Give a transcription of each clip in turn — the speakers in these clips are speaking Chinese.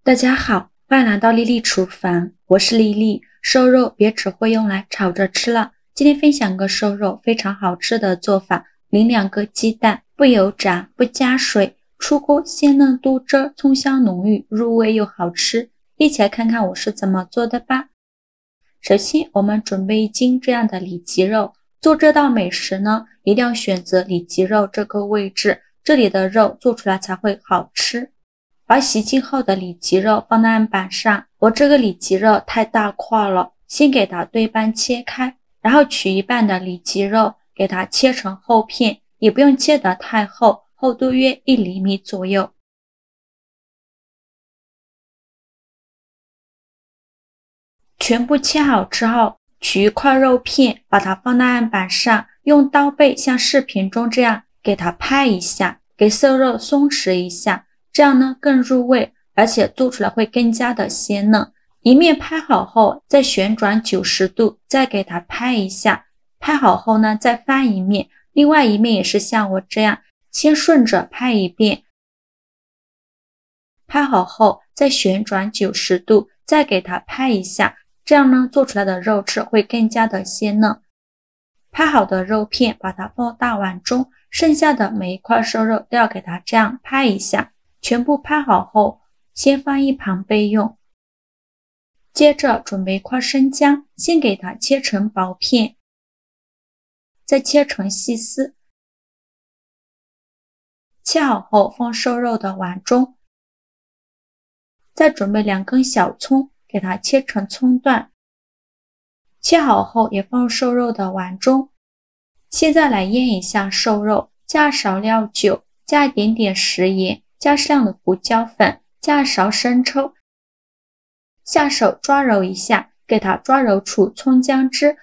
大家好，欢迎来到丽丽厨房，我是丽丽。瘦肉别只会用来炒着吃了，今天分享个瘦肉非常好吃的做法，淋2个鸡蛋，不油炸，不加水，出锅鲜嫩多汁，葱香浓郁，入味又好吃。一起来看看我是怎么做的吧。首先我们准备1斤这样的里脊肉，做这道美食呢，一定要选择里脊肉这个位置，这里的肉做出来才会好吃。把洗净后的里脊肉放在案板上，我这个里脊肉太大块了，先给它对半切开，然后取一半的里脊肉给它切成厚片，也不用切得太厚，厚度约1厘米左右。全部切好之后，取一块肉片，把它放在案板上，用刀背像视频中这样给它拍一下，给瘦肉松弛一下，这样呢更入味，而且做出来会更加的鲜嫩。一面拍好后，再旋转90度，再给它拍一下。拍好后呢，再翻一面，另外一面也是像我这样，先顺着拍一遍。拍好后，再旋转90度，再给它拍一下。这样呢，做出来的肉质会更加的鲜嫩。拍好的肉片，把它放大碗中，剩下的每一块瘦肉都要给它这样拍一下。全部拍好后，先放一旁备用。接着准备一块生姜，先给它切成薄片，再切成细丝。切好后放瘦肉的碗中，再准备2根小葱，给它切成葱段。切好后也放瘦肉的碗中。现在来腌一下瘦肉，加少料酒，加一点点食盐，加适量的胡椒粉，加1勺生抽。下手抓揉一下，给它抓揉出葱姜汁。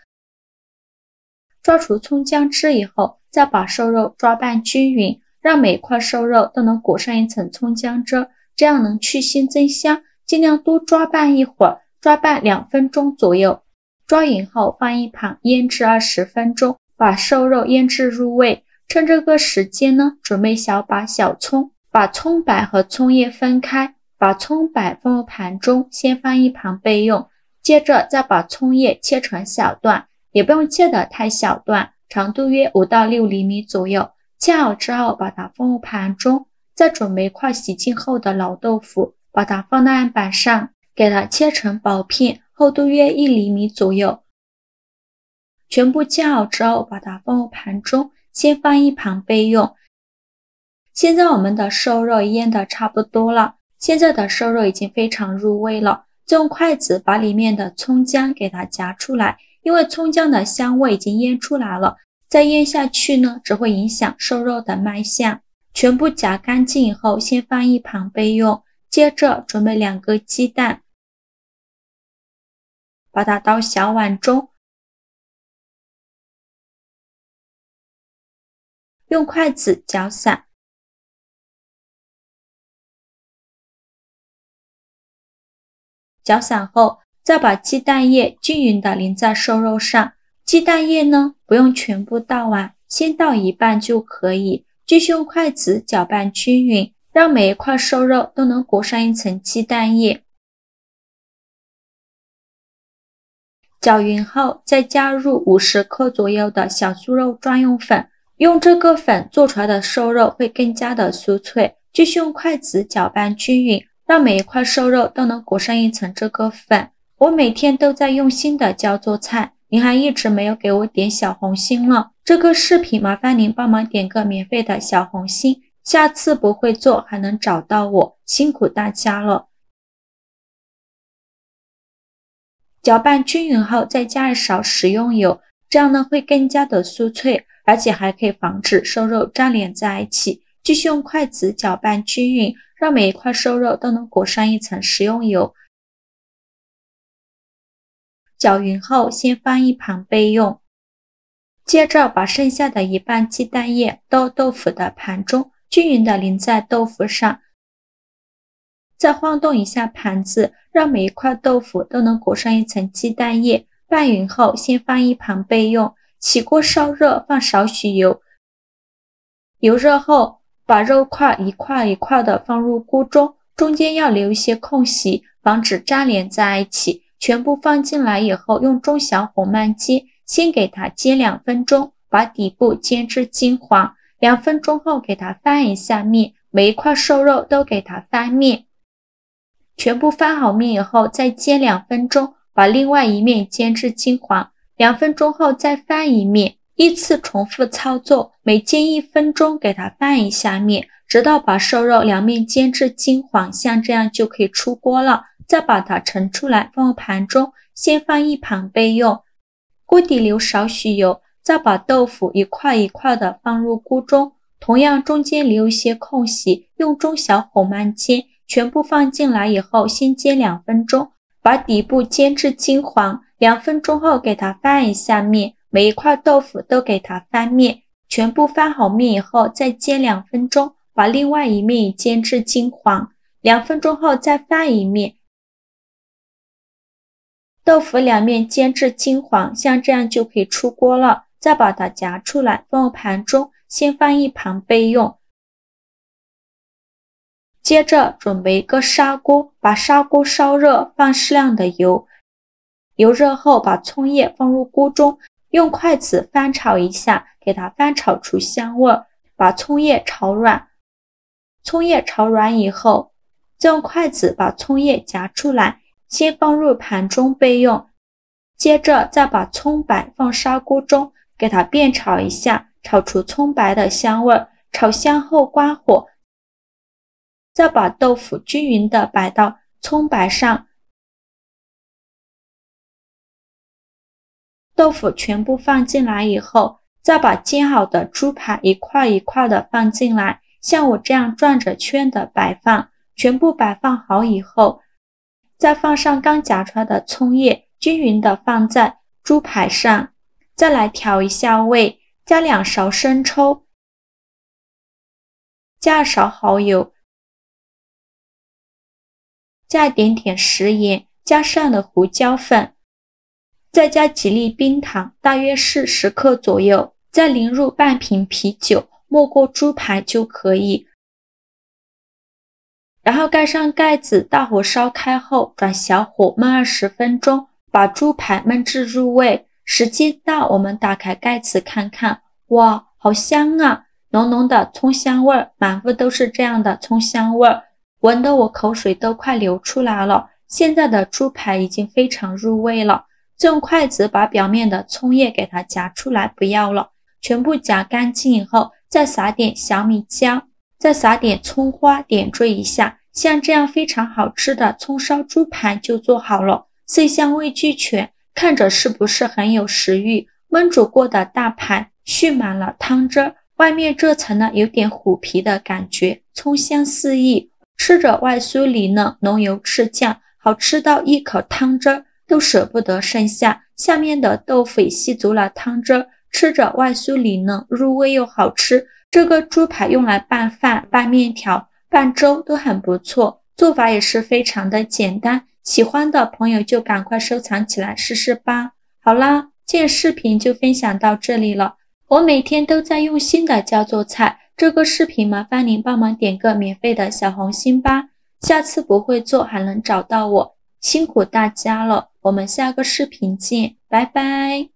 抓出葱姜汁以后，再把瘦肉抓拌均匀，让每块瘦肉都能裹上一层葱姜汁，这样能去腥增香。尽量多抓拌一会儿，抓拌2分钟左右。抓匀后放一旁腌制20分钟，把瘦肉腌制入味。趁这个时间呢，准备小把小葱，把葱白和葱叶分开，把葱白放入盘中，先放一旁备用。接着再把葱叶切成小段，也不用切得太小段，长度约5到6厘米左右。切好之后把它放入盘中，再准备一块洗净后的老豆腐，把它放在案板上，给它切成薄片，厚度约1厘米左右。全部切好之后把它放入盘中，先放一旁备用。现在我们的瘦肉腌得差不多了，现在的瘦肉已经非常入味了，就用筷子把里面的葱姜给它夹出来，因为葱姜的香味已经腌出来了，再腌下去呢，只会影响瘦肉的卖相。全部夹干净以后，先放一旁备用。接着准备2个鸡蛋，把它倒小碗中，用筷子搅散。搅散后，再把鸡蛋液均匀地淋在瘦肉上。鸡蛋液呢，不用全部倒完，先倒一半就可以。继续用筷子搅拌均匀，让每一块瘦肉都能裹上一层鸡蛋液。搅匀后，再加入50克左右的小酥肉专用粉，用这个粉做出来的瘦肉会更加的酥脆。继续用筷子搅拌均匀，让每一块瘦肉都能裹上一层这个粉。我每天都在用心的教做菜，您还一直没有给我点小红心了，这个视频麻烦您帮忙点个免费的小红心，下次不会做还能找到我，辛苦大家了。搅拌均匀后再加1勺食用油，这样呢会更加的酥脆，而且还可以防止瘦肉粘连在一起。继续用筷子搅拌均匀，让每一块瘦肉都能裹上一层食用油。搅匀后先放一旁备用。接着把剩下的一半鸡蛋液倒豆腐的盘中，均匀的淋在豆腐上。再晃动一下盘子，让每一块豆腐都能裹上一层鸡蛋液。拌匀后先放一旁备用。起锅烧热，放少许油。油热后，把肉块一块一块的放入锅中，中间要留一些空隙，防止粘连在一起。全部放进来以后，用中小火慢煎，先给它煎2分钟，把底部煎至金黄。2分钟后给它翻一下面，每一块瘦肉都给它翻面。全部翻好面以后，再煎2分钟，把另外一面煎至金黄。2分钟后再翻一面，依次重复操作，每煎1分钟给它翻一下面，直到把瘦肉两面煎至金黄，像这样就可以出锅了。再把它盛出来，放入盘中，先放一旁备用。锅底留少许油，再把豆腐一块一块的放入锅中，同样中间留一些空隙，用中小火慢煎。全部放进来以后，先煎2分钟，把底部煎至金黄。2分钟后给它翻一下面，每一块豆腐都给它翻面。全部翻好面以后，再煎2分钟，把另外一面也煎至金黄。2分钟后再翻一面。豆腐两面煎至金黄，像这样就可以出锅了。再把它夹出来，放入盘中，先放一旁备用。接着准备一个砂锅，把砂锅烧热，放适量的油。油热后，把葱叶放入锅中，用筷子翻炒一下，给它翻炒出香味，把葱叶炒软。葱叶炒软以后，再用筷子把葱叶夹出来，先放入盘中备用。接着再把葱白放砂锅中，给它煸炒一下，炒出葱白的香味。炒香后关火，再把豆腐均匀的摆到葱白上。豆腐全部放进来以后，再把煎好的猪排一块一块的放进来，像我这样转着圈的摆放。全部摆放好以后，再放上刚夹出来的葱叶，均匀的放在猪排上。再来调一下味，加2勺生抽，加2勺蚝油，加一点点食盐，加上的胡椒粉，再加几粒冰糖，大约是10克左右，再淋入半瓶啤酒，没过猪排就可以。然后盖上盖子，大火烧开后转小火焖20分钟，把猪排焖至入味。时机到，我们打开盖子看看，哇，好香啊！浓浓的葱香味，满屋都是这样的葱香味，闻得我口水都快流出来了。现在的猪排已经非常入味了。再用筷子把表面的葱叶给它夹出来，不要了。全部夹干净以后，再撒点小米椒，再撒点葱花点缀一下，像这样非常好吃的葱烧猪排就做好了，色香味俱全，看着是不是很有食欲？焖煮过的大排蓄满了汤汁，外面这层呢有点虎皮的感觉，葱香四溢，吃着外酥里嫩，浓油赤酱，好吃到一口汤汁都舍不得剩下。下面的豆腐也吸足了汤汁，吃着外酥里嫩，入味又好吃。这个猪排用来拌饭、拌面条、拌粥都很不错，做法也是非常的简单，喜欢的朋友就赶快收藏起来试试吧。好啦，今天视频就分享到这里了。我每天都在用心的教做菜，这个视频麻烦您帮忙点个免费的小红心吧，下次不会做还能找到我，辛苦大家了，我们下个视频见，拜拜。